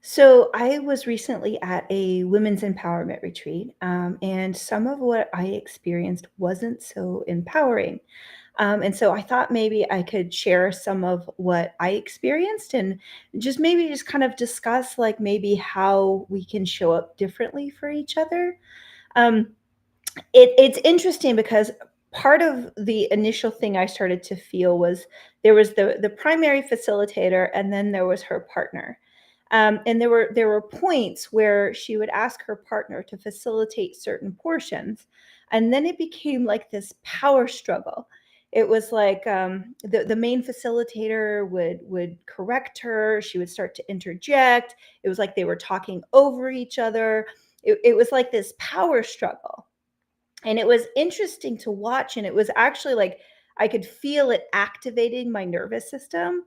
So I was recently at a women's empowerment retreat, and some of what I experienced wasn't so empowering. And so I thought maybe I could share some of what I experienced and just kind of discuss like maybe how we can show up differently for each other. Um, it's interesting because part of the initial thing I started to feel was there was the primary facilitator and then there was her partner. And there were points where she would ask her partner to facilitate certain portions, and then it became like this power struggle. It was like the main facilitator would correct her. She would start to interject. It was like they were talking over each other. It was like this power struggle, and it was interesting to watch, and it was actually like I could feel it activating my nervous system,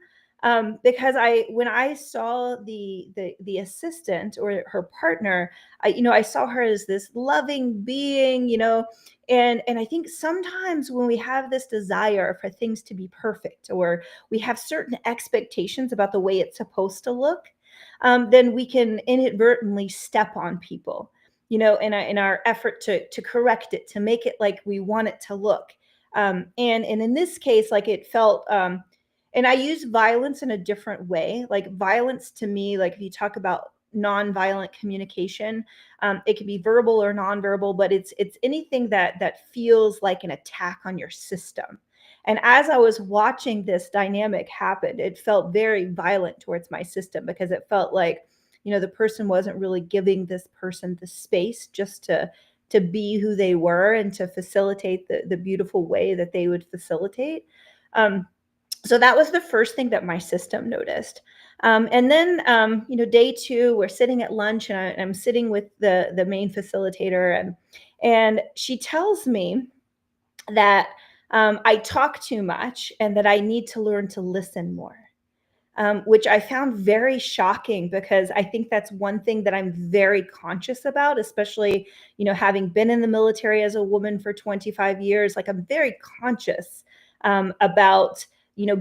because I when I saw the assistant or her partner, I saw her as this loving being, and I think sometimes when we have this desire for things to be perfect, or we have certain expectations about the way it's supposed to look, then we can inadvertently step on people, in our effort to correct it, to make it like we want it to look. And in this case, like it felt, and I use violence in a different way. Like violence to me, like if you talk about nonviolent communication, it can be verbal or nonverbal, but it's anything that feels like an attack on your system. And as I was watching this dynamic happen, it felt very violent towards my system because it felt like, the person wasn't really giving this person the space just to be who they were and to facilitate the beautiful way that they would facilitate. Um, so that was the first thing that my system noticed. And then, day two, we're sitting at lunch, and I'm sitting with the main facilitator, and she tells me that I talk too much and that I need to learn to listen more, which I found very shocking because I think that's one thing that I'm very conscious about, especially, having been in the military as a woman for 25 years. Like I'm very conscious about,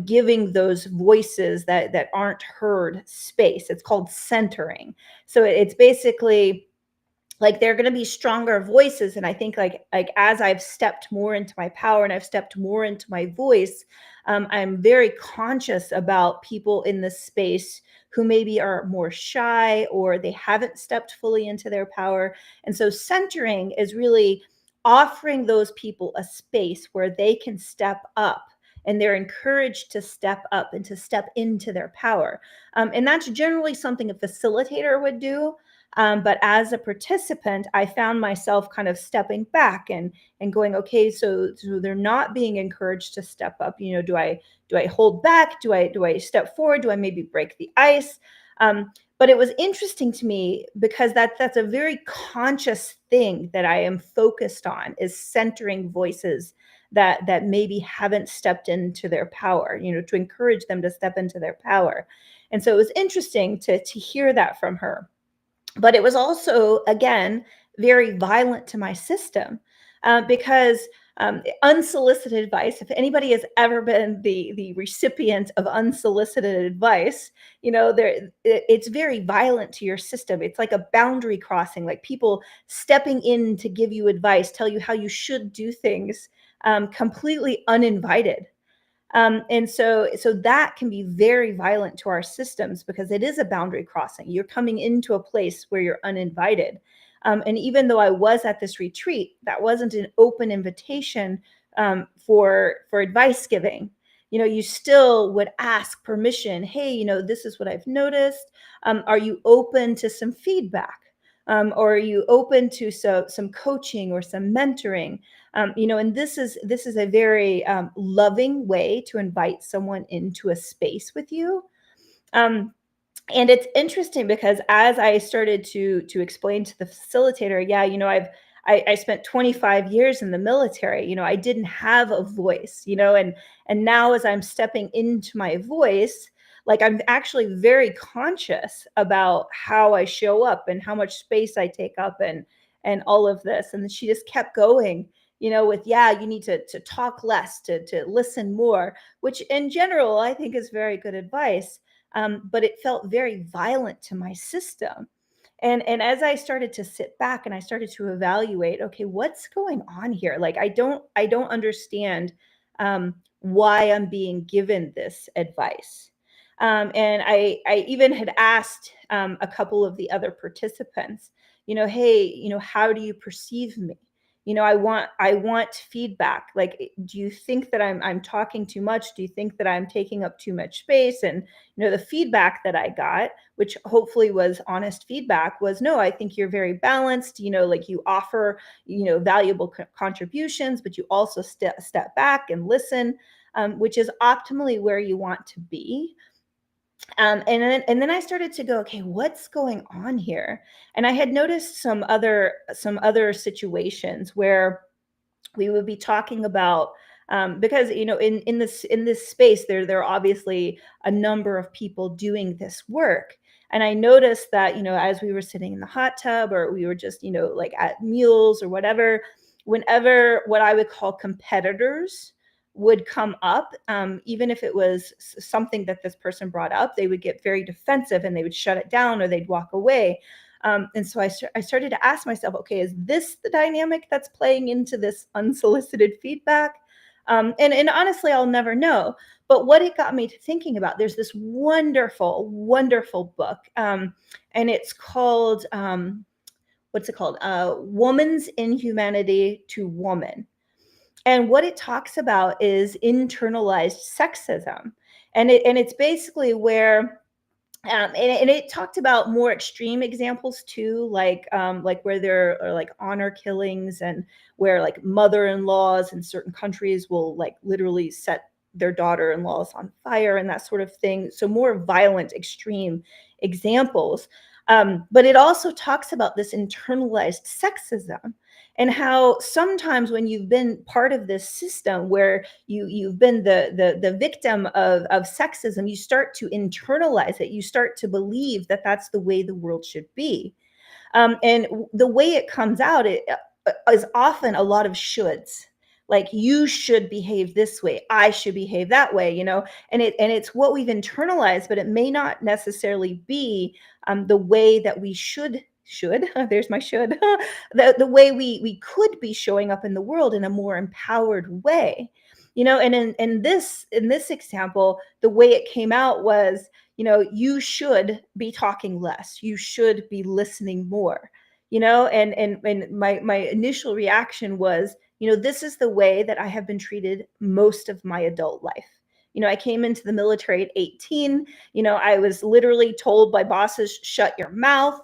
giving those voices that aren't heard space. It's called centering. So it's basically like there are going to be stronger voices, and I think like as I've stepped more into my power and I've stepped more into my voice, I'm very conscious about people in this space who maybe are more shy or they haven't stepped fully into their power. And so centering is really offering those people a space where they can step up, and they're encouraged to step up and to step into their power. And that's generally something a facilitator would do, but as a participant, I found myself kind of stepping back and going, okay, so they're not being encouraged to step up. Do I hold back? Do I step forward? Do I maybe break the ice? But it was interesting to me because that's a very conscious thing that I am focused on, is centering voices that maybe haven't stepped into their power, to encourage them to step into their power. And so it was interesting to hear that from her, but it was also, again, very violent to my system, because unsolicited advice, if anybody has ever been the recipient of unsolicited advice, it's very violent to your system. It's like a boundary crossing, like people stepping in to give you advice, tell you how you should do things, completely uninvited. And so that can be very violent to our systems because it is a boundary crossing. You're coming into a place where you're uninvited. And even though I was at this retreat, that wasn't an open invitation for advice giving. You still would ask permission. Hey, this is what I've noticed. Are you open to some feedback? Or are you open to some coaching or some mentoring? And this is a very loving way to invite someone into a space with you. Um, and it's interesting because as I started to explain to the facilitator, yeah, I spent 25 years in the military. I didn't have a voice, and now as I'm stepping into my voice, like I'm actually very conscious about how I show up and how much space I take up, and all of this. And she just kept going, with, yeah, you need to talk less, to listen more, which in general I think is very good advice. but it felt very violent to my system. And as I started to sit back and I started to evaluate, okay, what's going on here? Like I don't understand why I'm being given this advice. And I even had asked a couple of the other participants, hey, how do you perceive me? I want feedback. Like, do you think that I'm talking too much? Do you think that I'm taking up too much space? And the feedback that I got, which hopefully was honest feedback, was no, I think you're very balanced. Like you offer valuable contributions, but you also step back and listen, which is optimally where you want to be. And then I started to go, okay, what's going on here? And I had noticed some other situations where we would be talking about, because in this space there are obviously a number of people doing this work. And I noticed that as we were sitting in the hot tub, or we were just like at meals or whatever, whenever what I would call competitors would come up, even if it was something that this person brought up, they would get very defensive and they would shut it down or they'd walk away. And so I started to ask myself, okay, is this the dynamic that's playing into this unsolicited feedback? And honestly, I'll never know. But what it got me to thinking about, there's this wonderful, wonderful book, and it's called, what's it called? Woman's Inhumanity to Woman. And what it talks about is internalized sexism. And it's basically where and it talked about more extreme examples too, like where there are like honor killings, and where like mother-in-laws in certain countries will like literally set their daughter-in-laws on fire and that sort of thing. So more violent, extreme examples. But it also talks about this internalized sexism, and how sometimes when you've been part of this system where you've been the victim of sexism, you start to internalize it. You start to believe that that's the way the world should be. And the way it comes out, it is often a lot of shoulds. Like, you should behave this way, I should behave that way, and it's what we've internalized, but it may not necessarily be the way that we should there's my should the way we could be showing up in the world in a more empowered way. And in this example, the way it came out was, you should be talking less, you should be listening more. And my initial reaction was, this is the way that I have been treated most of my adult life. I came into the military at 18. I was literally told by bosses, shut your mouth,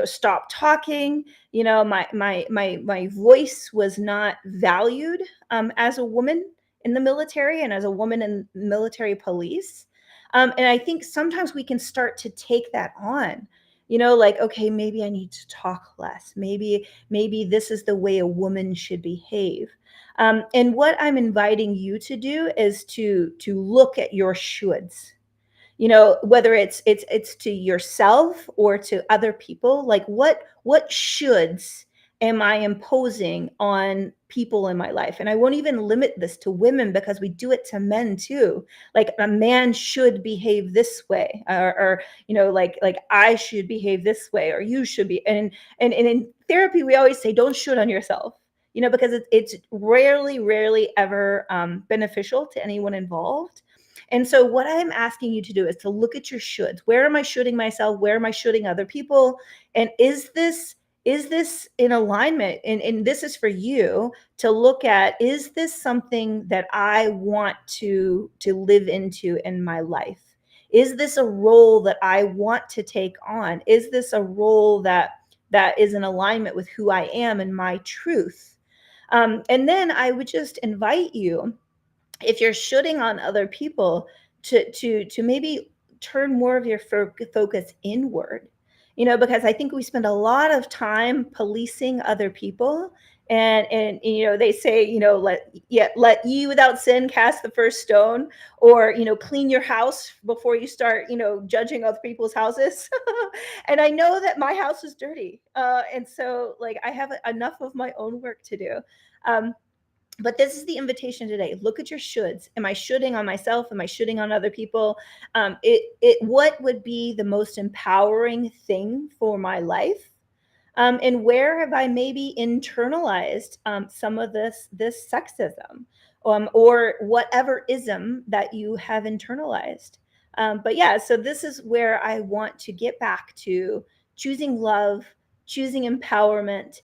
stop talking. My voice was not valued as a woman in the military and as a woman in military police. And I think sometimes we can start to take that on. Like, okay, maybe I need to talk less. Maybe this is the way a woman should behave. And what I'm inviting you to do is to look at your shoulds, whether it's to yourself or to other people. Like, what shoulds am I imposing on people in my life? And I won't even limit this to women, because we do it to men too. Like, a man should behave this way, or like I should behave this way, or you should be. And in therapy, we always say, don't should on yourself, because it's rarely ever beneficial to anyone involved. And so what I'm asking you to do is to look at your shoulds. Where am I shoulding myself? Where am I shoulding other people? And is this in alignment? And this is for you to look at, is this something that I want to live into in my life? Is this a role that I want to take on? Is this a role that is in alignment with who I am and my truth? And then I would just invite you, if you're shooting on other people, to maybe turn more of your focus inward. Because I think we spend a lot of time policing other people. And they say, let ye without sin cast the first stone, or clean your house before you start judging other people's houses. And I know that my house is dirty, and so, like, I have enough of my own work to do. um, But this is the invitation today. Look at your shoulds. Am I shoulding on myself? Am I shoulding on other people? What would be the most empowering thing for my life? And where have I maybe internalized some of this sexism, or whatever ism that you have internalized? But yeah, so this is where I want to get back to choosing love, choosing empowerment,